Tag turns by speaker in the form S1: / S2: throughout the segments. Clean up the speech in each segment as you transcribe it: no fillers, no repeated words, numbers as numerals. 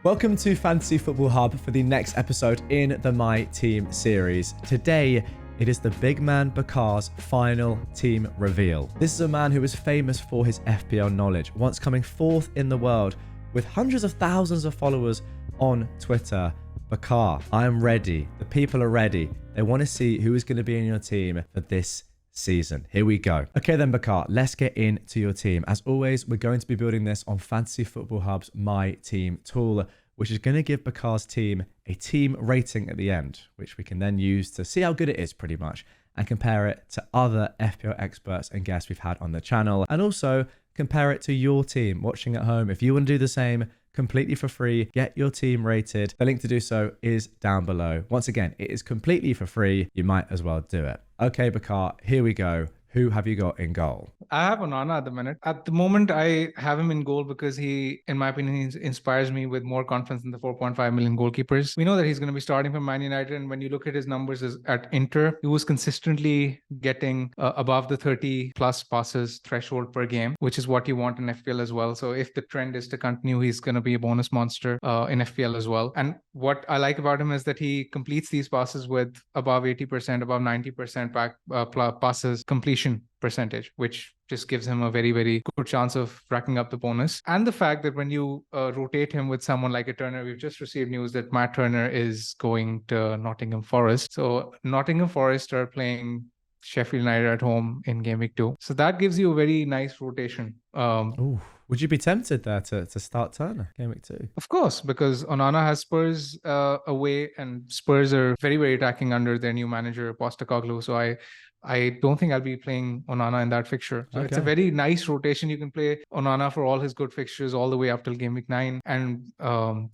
S1: Welcome to Fantasy Football Hub for the next episode in the My Team series. Today, it is the big man Bakar's final team reveal. This is a man who is famous for his FPL knowledge, once coming fourth in the world with hundreds of thousands of followers on Twitter. Bakar, I am ready. The people are ready. They want to see who is going to be in your team for this season. Here we go. Okay then, Bakar, let's get into your team. As always, we're going to be building this on Fantasy Football Hub's My Team tool, which is going to give Bakar's team a team rating at the end, which we can then use to see how good it is pretty much and compare it to other FPL experts and guests we've had on the channel, and also compare it to your team watching at home. If you want to do the same completely for free, get your team rated. The link to do so is down below. Once again, it is completely for free. You might as well do it. Okay, Bakar, here we go. Who have you got in goal?
S2: I have Onana at the minute. At the moment, I have him in goal because he, in my opinion, he inspires me with more confidence than the 4.5 million goalkeepers. We know that he's going to be starting for Man United, and when you look at his numbers at Inter, he was consistently getting above the 30 plus passes threshold per game, which is what you want in FPL as well. So if the trend is to continue, he's going to be a bonus monster in FPL as well. And what I like about him is that he completes these passes with above 80%, above 90% passes completion percentage, which just gives him a very, very good chance of racking up the bonus. And the fact that when you rotate him with someone like a Turner, we've just received news that Matt Turner is going to Nottingham Forest. So Nottingham Forest are playing Sheffield United at home in game week 2. So that gives you a very nice rotation.
S1: Ooh. Would you be tempted there to start Turner game week 2?
S2: Of course, because Onana has Spurs away, and Spurs are very, very attacking under their new manager, Postecoglou. So I don't think I'll be playing Onana in that fixture. So It's a very nice rotation. You can play Onana for all his good fixtures all the way up till game week 9, and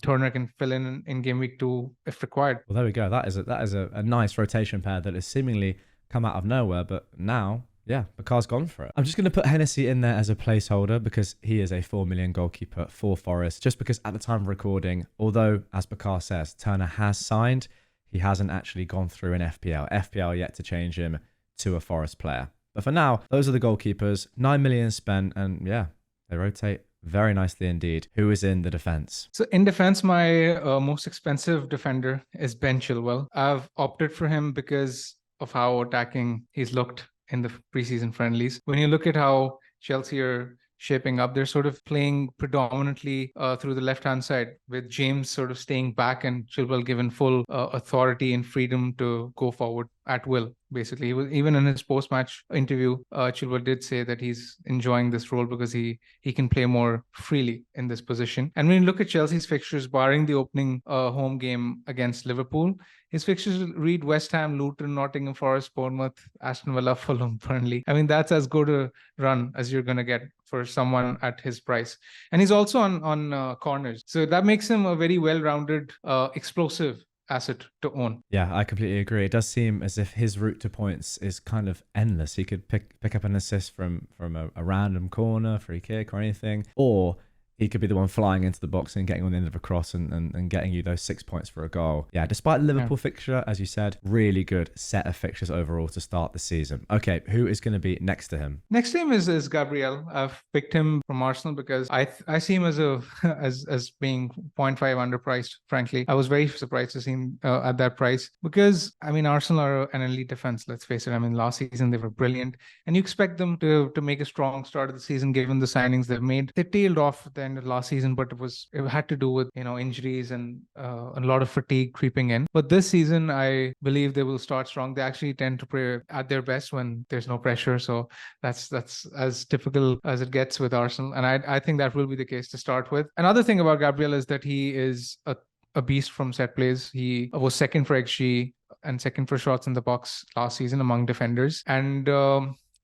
S2: Turner can fill in game week 2 if required.
S1: Well, there we go. That is a nice rotation pair that has seemingly come out of nowhere, but now, yeah, Bakar's gone for it. I'm just going to put Hennessy in there as a placeholder because he is a 4 million goalkeeper for Forest. Just because at the time of recording, although, as Bakar says, Turner has signed, he hasn't actually gone through an FPL. FPL yet to change him to a Forest player. But for now, those are the goalkeepers. 9 million spent, and yeah, they rotate very nicely indeed. Who is in the defense?
S2: So in defense, my most expensive defender is Ben Chilwell. I've opted for him because of how attacking he's looked in the preseason friendlies. When you look at how Chelsea are shaping up, they're sort of playing predominantly through the left-hand side, with James sort of staying back and Chilwell given full authority and freedom to go forward at will. Basically, he was, even in his post-match interview, Chilwell did say that he's enjoying this role because he can play more freely in this position. And when you look at Chelsea's fixtures, barring the opening home game against Liverpool, his fixtures read West Ham, Luton, Nottingham Forest, Bournemouth, Aston Villa, Fulham, Burnley. I mean, that's as good a run as you're going to get for someone at his price. And he's also on corners. So that makes him a very well-rounded, explosive asset to own.
S1: Yeah, I completely agree. It does seem as if his route to points is kind of endless. He could pick up an assist from a random corner, free kick or anything, or he could be the one flying into the box and getting on the end of a cross and getting you those 6 points for a goal. Yeah, despite the Liverpool fixture, as you said, really good set of fixtures overall to start the season. Okay, who is going to be next to him?
S2: Next to him is Gabriel. I've picked him from Arsenal because I see him as as being 0.5 underpriced, frankly. I was very surprised to see him at that price because, I mean, Arsenal are an elite defense, let's face it. I mean, last season they were brilliant, and you expect them to make a strong start of the season given the signings they've made. They tailed off at the end of last season, but it had to do with injuries and a lot of fatigue creeping in. But this season, I believe they will start strong. They actually tend to play at their best when there's no pressure. So that's as typical as it gets with Arsenal, and I think that will be the case to start with. Another thing about Gabriel is that he is a beast from set plays. He was second for XG and second for shots in the box last season among defenders, and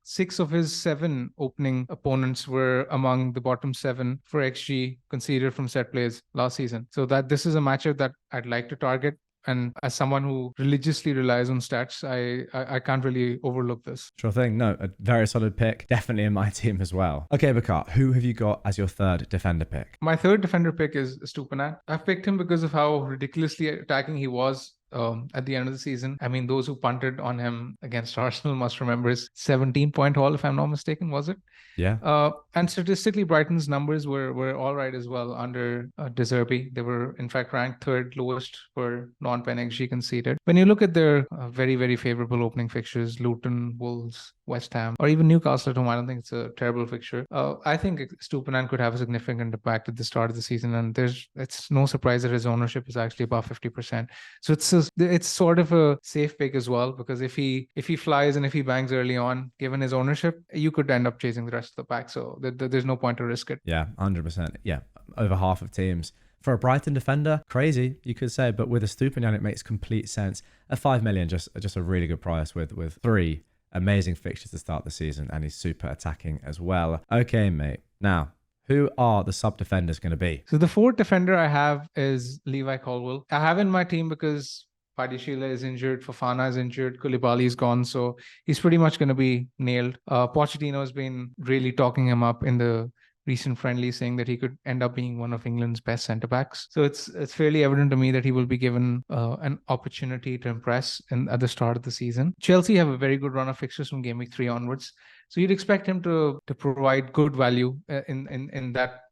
S2: 6 of his 7 opening opponents were among the bottom 7 for XG conceded from set plays last season. So that this is a matchup that I'd like to target. And as someone who religiously relies on stats, I can't really overlook this.
S1: Sure thing. No, a very solid pick. Definitely in my team as well. Okay, Bakar, who have you got as your third defender pick?
S2: My third defender pick is Stupinak. I've picked him because of how ridiculously attacking he was at the end of the season. I mean, those who punted on him against Arsenal must remember his 17-point haul, if I'm not mistaken, was it?
S1: Yeah.
S2: And statistically, Brighton's numbers were all right as well under De Zerbi. They were, in fact, ranked third lowest for non-pen XG conceded. When you look at their very, very favorable opening fixtures, Luton, Wolves, West Ham, or even Newcastle at home, I don't think it's a terrible fixture. I think Stupinan could have a significant impact at the start of the season, and it's no surprise that his ownership is actually above 50%. So it's sort of a safe pick as well, because if he flies and if he bangs early on, given his ownership, you could end up chasing the rest of the pack. So there's no point to risk it.
S1: Yeah, 100%. Yeah, over half of teams. For a Brighton defender, crazy, you could say, but with a Stupinan, it makes complete sense. At 5 million, just a really good price with 3 amazing fixtures to start the season, and he's super attacking as well. Okay, mate. Now, who are the sub defenders going to be?
S2: So the fourth defender I have is Levi Colwill. I have in my team because Padishila is injured, Fofana is injured, Koulibaly is gone, so he's pretty much going to be nailed. Pochettino has been really talking him up in the recent friendly, saying that he could end up being one of England's best centre backs. So it's fairly evident to me that he will be given an opportunity to impress at the start of the season. Chelsea have a very good run of fixtures from game week 3 onwards. So you'd expect him to provide good value in that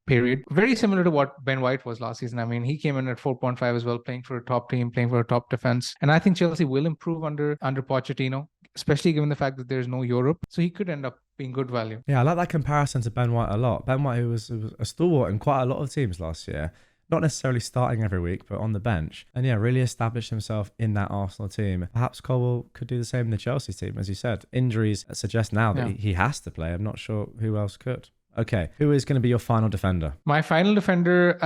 S2: period. Very similar to what Ben White was last season. I mean, he came in at 4.5 as well, playing for a top team, playing for a top defense. And I think Chelsea will improve under Pochettino, especially given the fact that there's no Europe. So he could end up being good value.
S1: Yeah, I like that comparison to Ben White a lot. Ben White, who was a stalwart in quite a lot of teams last year. Not necessarily starting every week, but on the bench. And yeah, really established himself in that Arsenal team. Perhaps Colwill could do the same in the Chelsea team. As you said, injuries suggest now that he has to play. I'm not sure who else could. Okay, who is going to be your final defender?
S2: My final defender,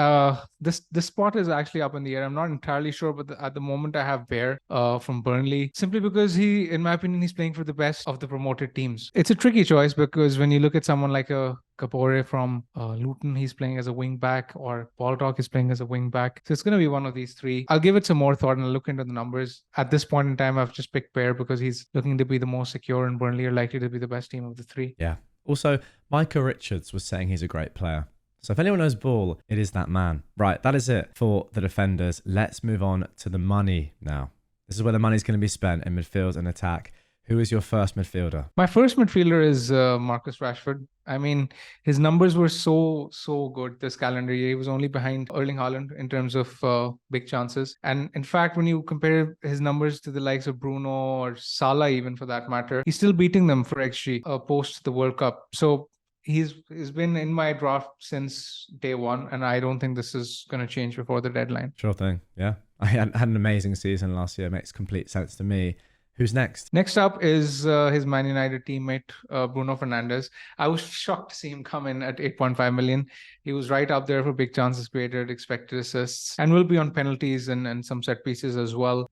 S2: this spot is actually up in the air. I'm not entirely sure, but at the moment I have Bear from Burnley, simply because in my opinion, he's playing for the best of the promoted teams. It's a tricky choice because when you look at someone like a Kapore from Luton, he's playing as a wing back, or Baldock is playing as a wing back. So it's going to be one of these three. I'll give it some more thought and I'll look into the numbers. At this point in time, I've just picked Bear because he's looking to be the most secure, and Burnley are likely to be the best team of the three.
S1: Yeah. Also, Micah Richards was saying he's a great player. So if anyone knows ball, it is that man. Right, that is it for the defenders. Let's move on to the money now. This is where the money's going to be spent in midfield and attack. Who is your first midfielder?
S2: My first midfielder is Marcus Rashford. I mean, his numbers were so good this calendar year. He was only behind Erling Haaland in terms of big chances. And in fact, when you compare his numbers to the likes of Bruno or Salah, even for that matter, he's still beating them for XG post the World Cup. So he's been in my draft since day one, and I don't think this is going to change before the deadline.
S1: Sure thing. Yeah. I had an amazing season last year. Makes complete sense to me. Who's next?
S2: Next up is his Man United teammate, Bruno Fernandes. I was shocked to see him come in at 8.5 million. He was right up there for big chances created, expected assists, and will be on penalties and some set pieces as well.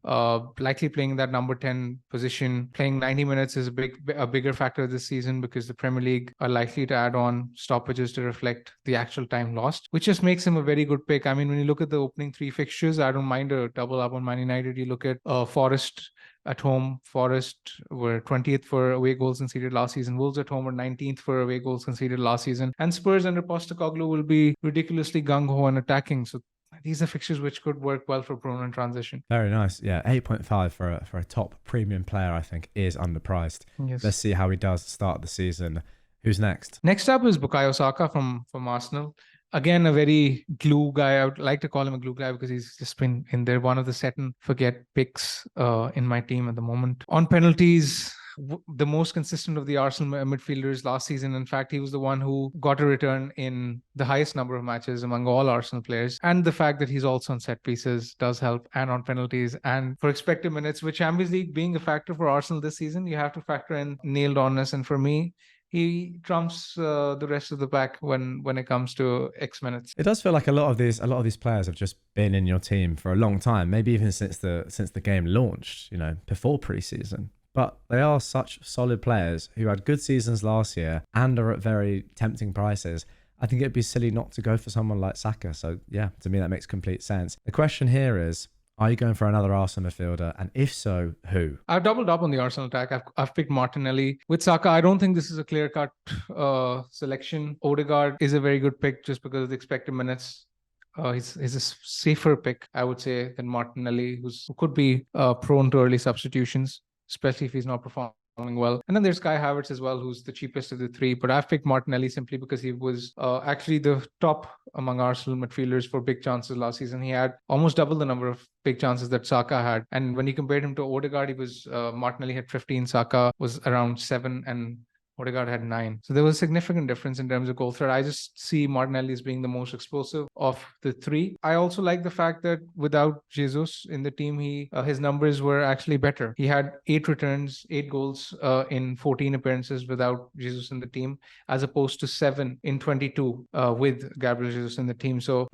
S2: Likely playing that number 10 position. Playing 90 minutes is a bigger factor this season because the Premier League are likely to add on stoppages to reflect the actual time lost, which just makes him a very good pick. I mean, when you look at the opening 3 fixtures, I don't mind a double up on Man United. You look at Forest at home. Forest were 20th for away goals conceded last season. Wolves at home were 19th for away goals conceded last season. And Spurs under Postecoglou will be ridiculously gung-ho and attacking. So these are fixtures which could work well for Bruno in transition.
S1: Very nice. Yeah, 8.5 for a top premium player, I think, is underpriced.
S2: Yes.
S1: Let's see how he does start the season. Who's next?
S2: Next up is Bukayo Saka from Arsenal. Again, a very glue guy. I would like to call him a glue guy because he's just been in there. One of the set and forget picks in my team at the moment. On penalties, the most consistent of the Arsenal midfielders last season. In fact, he was the one who got a return in the highest number of matches among all Arsenal players. And the fact that he's also on set pieces does help, and on penalties and for expected minutes, with Champions League being a factor for Arsenal this season, you have to factor in nailed onness. And for me, he trumps the rest of the pack when it comes to X minutes.
S1: It does feel like a lot of these players have just been in your team for a long time, maybe even since the game launched, before preseason. But they are such solid players who had good seasons last year and are at very tempting prices. I think it'd be silly not to go for someone like Saka. So yeah, to me that makes complete sense. The question here is, are you going for another Arsenal midfielder? And if so, who?
S2: I've doubled up on the Arsenal attack. I've picked Martinelli. With Saka, I don't think this is a clear-cut selection. Odegaard is a very good pick just because of the expected minutes. He's a safer pick, I would say, than Martinelli, who could be prone to early substitutions, especially if he's not performing well. And then there's Kai Havertz as well, who's the cheapest of the three. But I've picked Martinelli simply because he was actually the top among Arsenal midfielders for big chances last season. He had almost double the number of big chances that Saka had. And when you compared him to Odegaard, Martinelli had 15, Saka was around 7, and Odegaard had 9. So there was a significant difference in terms of goal threat. I just see Martinelli as being the most explosive of the three. I also like the fact that without Jesus in the team, his numbers were actually better. He had 8 returns, 8 goals in 14 appearances without Jesus in the team, as opposed to 7 in 22 with Gabriel Jesus in the team. So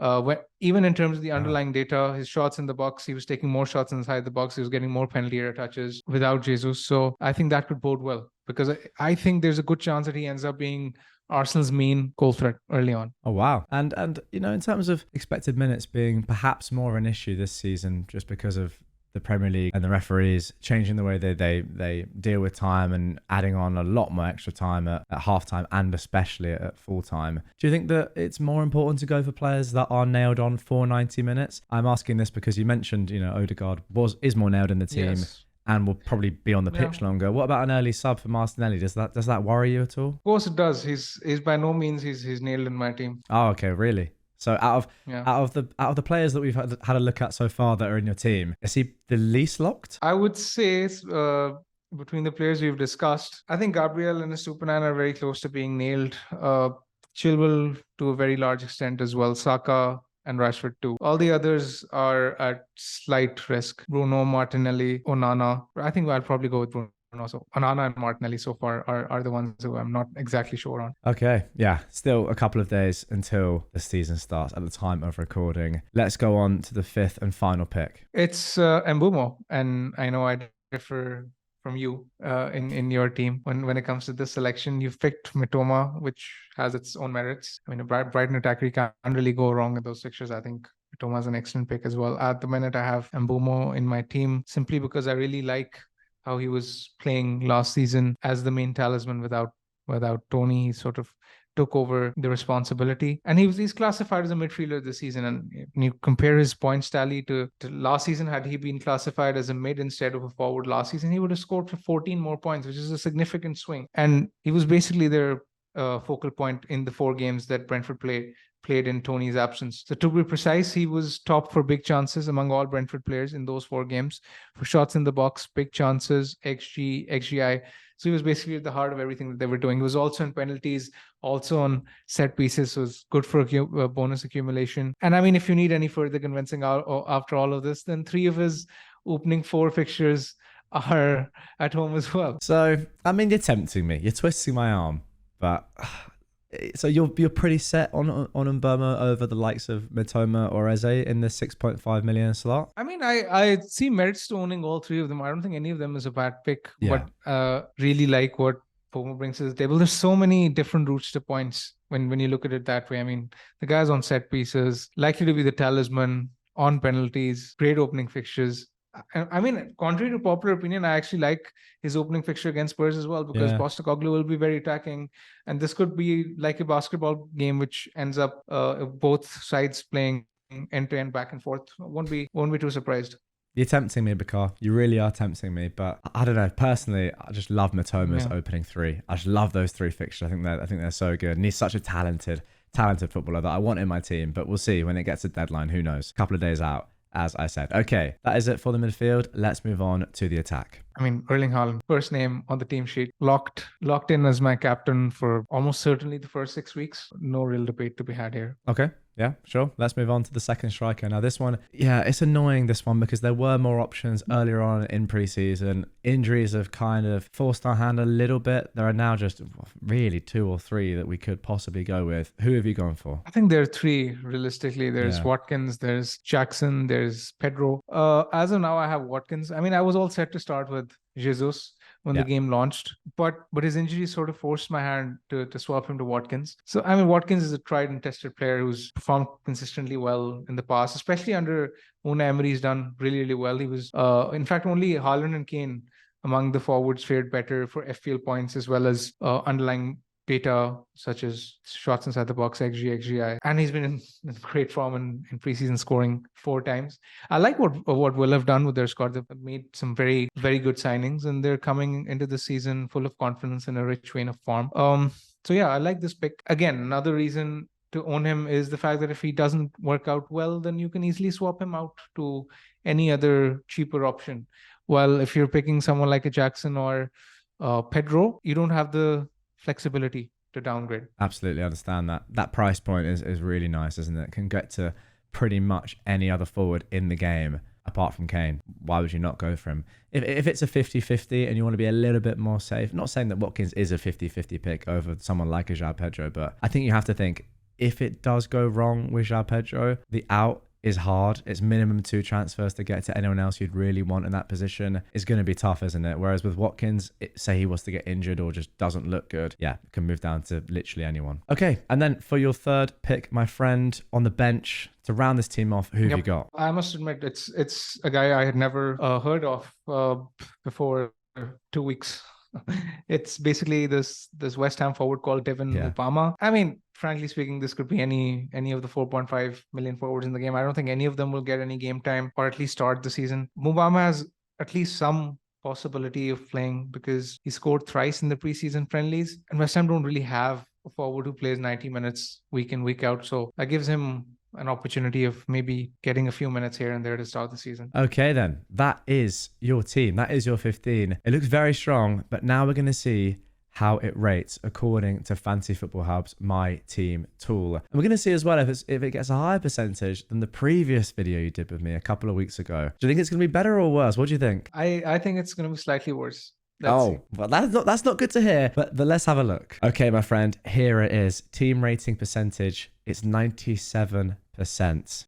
S2: even in terms of the underlying data, his shots in the box, he was taking more shots inside the box. He was getting more penalty area touches without Jesus. So I think that could bode well, because I think there's a good chance that he ends up being Arsenal's main goal threat early on.
S1: Oh, wow. And in terms of expected minutes being perhaps more an issue this season, just because of the Premier League and the referees changing the way they deal with time and adding on a lot more extra time at halftime and especially at full time. Do you think that it's more important to go for players that are nailed on for 90 minutes? I'm asking this because you mentioned, Odegaard is more nailed in the team. Yes. And will probably be on the pitch longer. What about an early sub for Martinelli? Does that worry you at all?
S2: Of course it does. He's by no means he's nailed in my team.
S1: Oh, okay, really? So out of the players that we've had a look at so far that are in your team, is he the least locked?
S2: I would say between the players we've discussed, I think Gabriel and Estupiñán are very close to being nailed. Chilwell to a very large extent as well. Saka and Rashford too. All the others are at slight risk. Bruno, Martinelli, Onana. I think I'll probably go with Bruno. So Onana and Martinelli so far are the ones who I'm not exactly sure on.
S1: Okay, yeah. Still a couple of days until the season starts at the time of recording. Let's go on to the 5th and final pick.
S2: It's Mbeumo. And I know I differ from you in your team when it comes to this selection. You've picked Mitoma, which has its own merits. I mean, a Brighton attacker, you can't really go wrong with those fixtures. I think Mitoma is an excellent pick as well. At the minute, I have Mbeumo in my team simply because I really like how he was playing last season as the main talisman without Tony. He sort of took over the responsibility, and he's classified as a midfielder this season. And when you compare his points tally to last season, had he been classified as a mid instead of a forward last season, he would have scored for 14 more points, which is a significant swing. And he was basically their focal point in the 4 games that Brentford played in Tony's absence. So to be precise, he was top for big chances among all Brentford players in those 4 games, for shots in the box, big chances, XG, XGI. So he was basically at the heart of everything that they were doing. He was also in penalties, also on set pieces, so it was good for bonus accumulation. And I mean, if you need any further convincing after all of this, then 3 of his opening 4 fixtures are at home as well.
S1: So, I mean, you're tempting me. You're twisting my arm. But so you're pretty set on Mbeumo over the likes of Mitoma or Eze in the 6.5 million slot?
S2: I mean, I see merits to owning all 3 of them. I don't think any of them is a bad pick, but really like what Mbeumo brings to the table. There's so many different routes to points when you look at it that way. I mean, the guy's on set pieces, likely to be the talisman, on penalties, great opening fixtures. I mean, contrary to popular opinion, I actually like his opening fixture against Spurs as well, because Postecoglou will be very attacking, and this could be like a basketball game which ends up both sides playing end to end, back and forth. Won't be too surprised.
S1: You're tempting me, Bakar. You really are tempting me. But I don't know. Personally, I just love Mitoma's opening 3. I just love those 3 fixtures. I think they're so good, and he's such a talented footballer that I want in my team. But we'll see when it gets to deadline. Who knows? A couple of days out, as I said. Okay, that is it for the midfield. Let's move on to the attack.
S2: I mean, Erling Haaland, first name on the team sheet, locked in as my captain for almost certainly the first 6 weeks. No real debate to be had here.
S1: Okay. Yeah, sure. Let's move on to the second striker. Now, this one, it's annoying, this one, because there were more options earlier on in pre-season. Injuries have kind of forced our hand a little bit. There are now just really 2 or 3 that we could possibly go with. Who have you gone for?
S2: I think there are 3, realistically. There's Watkins, there's Jackson, there's Pedro. As of now, I have Watkins. I mean, I was all set to start with Jesus when the game launched, but his injury sort of forced my hand to swap him to Watkins. So I mean, Watkins is a tried and tested player who's performed consistently well in the past, especially under Unai Emery. He's done really, really well. He was in fact only Haaland and Kane among the forwards fared better for FPL points as well as underlying data such as shots inside the box, XG, XGI, and he's been in great form in preseason, scoring 4 times. I like what Will have done with their squad. They've made some very, very good signings, and they're coming into the season full of confidence and a rich vein of form. So yeah, I like this pick. Again, another reason to own him is the fact that if he doesn't work out well, then you can easily swap him out to any other cheaper option. While if you're picking someone like a Jackson or Pedro, you don't have the flexibility to downgrade.
S1: Absolutely understand that. That price point is really nice, isn't it? Can get to pretty much any other forward in the game apart from Kane. Why would you not go for him? If it's a 50-50 and you want to be a little bit more safe, not saying that Watkins is a 50-50 pick over someone like a João Pedro, but I think you have to think, if it does go wrong with João Pedro, the out is hard. It's minimum 2 transfers to get to anyone else you'd really want in that position. It's going to be tough, isn't it? Whereas with Watkins, say he was to get injured or just doesn't look good, yeah, it can move down to literally anyone. Okay, and then for your third pick, my friend, on the bench, to round this team off, who have you got?
S2: I must admit, it's a guy I had never heard of before 2 weeks. It's basically this West Ham forward called Devin Mubama. I mean, frankly speaking, this could be any of the 4.5 million forwards in the game. I don't think any of them will get any game time or at least start the season. Mubama has at least some possibility of playing because he scored thrice in the preseason friendlies, and West Ham don't really have a forward who plays 90 minutes week in, week out. So that gives him an opportunity of maybe getting a few minutes here and there to start the season.
S1: Okay, then. That is your team. That is your 15. It looks very strong, but now we're going to see how it rates according to Fantasy Football Hub's My Team tool. And we're going to see as well if it gets a higher percentage than the previous video you did with me a couple of weeks ago. Do you think it's going to be better or worse? What do you think?
S2: I think it's going to be slightly worse.
S1: Well, that's not good to hear, but let's have a look. Okay, my friend, here it is. Team rating percentage. It's 97%.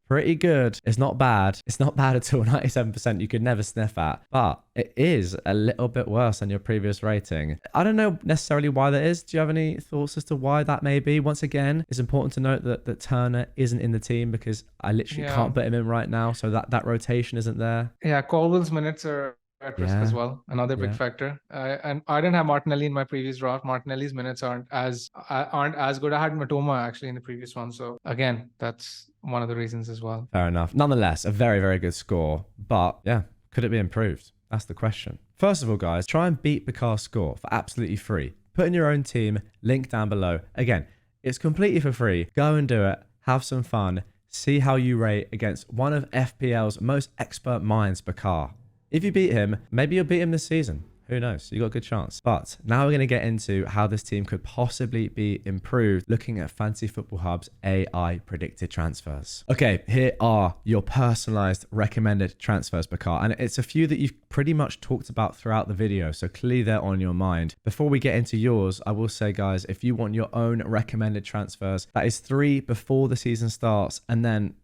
S1: Pretty good. It's not bad. It's not bad at all. 97% you could never sniff at, but it is a little bit worse than your previous rating. I don't know necessarily why that is. Do you have any thoughts as to why that may be? Once again, it's important to note that Turner isn't in the team because I literally can't put him in right now, so that rotation isn't there.
S2: Yeah, Colwell's minutes are at risk as well. Another big factor. And I didn't have Martinelli in my previous draft. Martinelli's minutes aren't as good. I had Matoma actually in the previous one. So again, that's one of the reasons as well.
S1: Fair enough. Nonetheless, a very, very good score. But yeah, could it be improved? That's the question. First of all, guys, try and beat Bakar's score for absolutely free. Put in your own team, link down below. Again, it's completely for free. Go and do it. Have some fun. See how you rate against one of FPL's most expert minds, Bakar. If you beat him, maybe you'll beat him this season. Who knows? You got a good chance. But now we're going to get into how this team could possibly be improved looking at Fantasy Football Hub's AI predicted transfers. Okay, here are your personalized recommended transfers, Bakar. And it's a few that you've pretty much talked about throughout the video, so clearly they're on your mind. Before we get into yours, I will say, guys, if you want your own recommended transfers, that is 3 before the season starts, and then,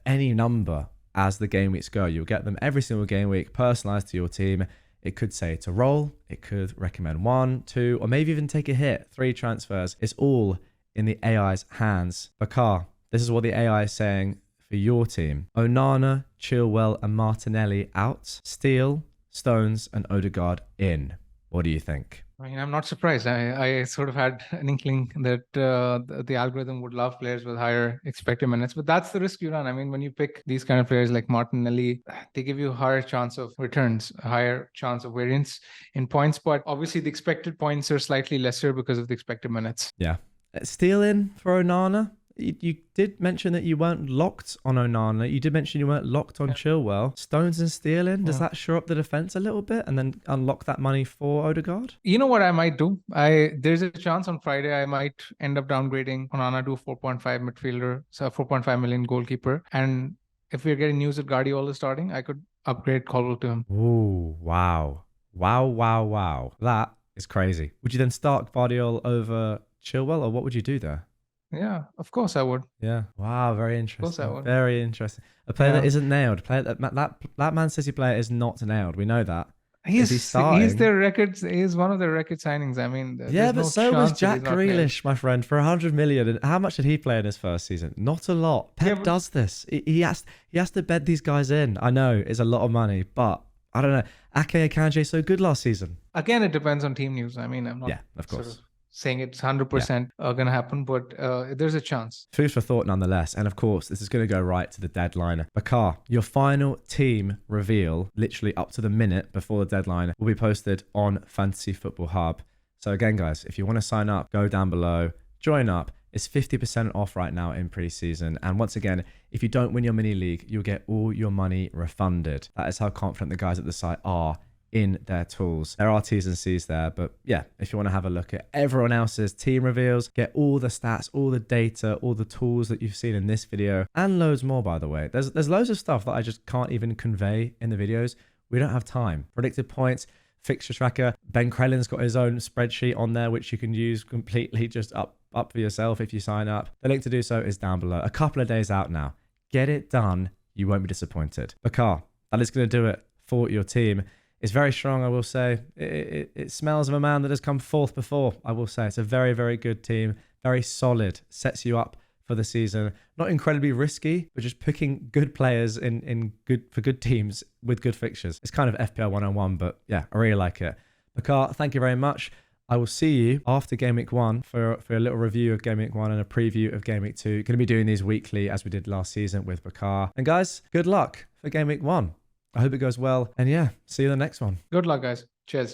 S1: any number as the game weeks go. You'll get them every single game week, personalized to your team. It could say to roll, it could recommend 1, 2, or maybe even take a hit, 3 transfers. It's all in the AI's hands. Bakar, this is what the AI is saying for your team. Onana, Chilwell, and Martinelli out. Steele, Stones, and Odegaard in. What do you think?
S2: I mean, I'm not surprised. I sort of had an inkling that the algorithm would love players with higher expected minutes, but that's the risk you run. I mean, when you pick these kind of players like Martinelli, they give you a higher chance of returns, a higher chance of variance in points, but obviously the expected points are slightly lesser because of the expected minutes.
S1: Yeah. Steele in for Onana. You did mention that you weren't locked on Onana. You did mention you weren't locked on Chilwell. Stones and Steele in. Does that shore up the defense a little bit and then unlock that money for Odegaard?
S2: You know what I might do? There's a chance on Friday I might end up downgrading Onana to 4.5 midfielder, so 4.5 million goalkeeper. And if we're getting news that Guardiola is starting, I could upgrade Colwell to him.
S1: Ooh, wow. Wow. That is crazy. Would you then start Guardiola over Chilwell, or what would you do there?
S2: Yeah, of course I would.
S1: Yeah. Wow, very interesting.
S2: Of course I would.
S1: Very interesting. A player that isn't nailed. That Man City player is not nailed. We know that.
S2: He's their records. He's one of their record signings. I mean,
S1: but so was Jack Grealish, my friend, for 100 million. And how much did he play in his first season? Not a lot. Pep does this. He has to bed these guys in. I know it's a lot of money, but I don't know. Ake Akanji so good last season.
S2: Again, it depends on team news. I mean, I'm not.
S1: Yeah, of course.
S2: saying it's 100% going to happen, but there's a chance.
S1: Food for thought nonetheless. And of course, this is going to go right to the deadline. Bakar, your final team reveal, literally up to the minute before the deadline, will be posted on Fantasy Football Hub. So again, guys, if you want to sign up, go down below, join up. It's 50% off right now in preseason. And once again, if you don't win your mini league, you'll get all your money refunded. That is how confident the guys at the site are in their tools. There are T's and C's there, but yeah, if you want to have a look at everyone else's team reveals, get all the stats, all the data, all the tools that you've seen in this video, and loads more, by the way. There's loads of stuff that I just can't even convey in the videos. We don't have time. Predicted points, fixture tracker. Ben Krellin's got his own spreadsheet on there, which you can use completely just up for yourself if you sign up. The link to do so is down below. A couple of days out now. Get it done. You won't be disappointed. Bakar, that is going to do it for your team. It's very strong, I will say. It smells of a man that has come fourth before, I will say. It's a very, very good team. Very solid. Sets you up for the season. Not incredibly risky, but just picking good players for good teams with good fixtures. It's kind of FPL 101, but yeah, I really like it. Bakar, thank you very much. I will see you after Game Week 1 for a little review of Game Week 1 and a preview of Game Week 2. Going to be doing these weekly as we did last season with Bakar. And guys, good luck for Game Week 1. I hope it goes well. And yeah, see you in the next one.
S2: Good luck, guys. Cheers.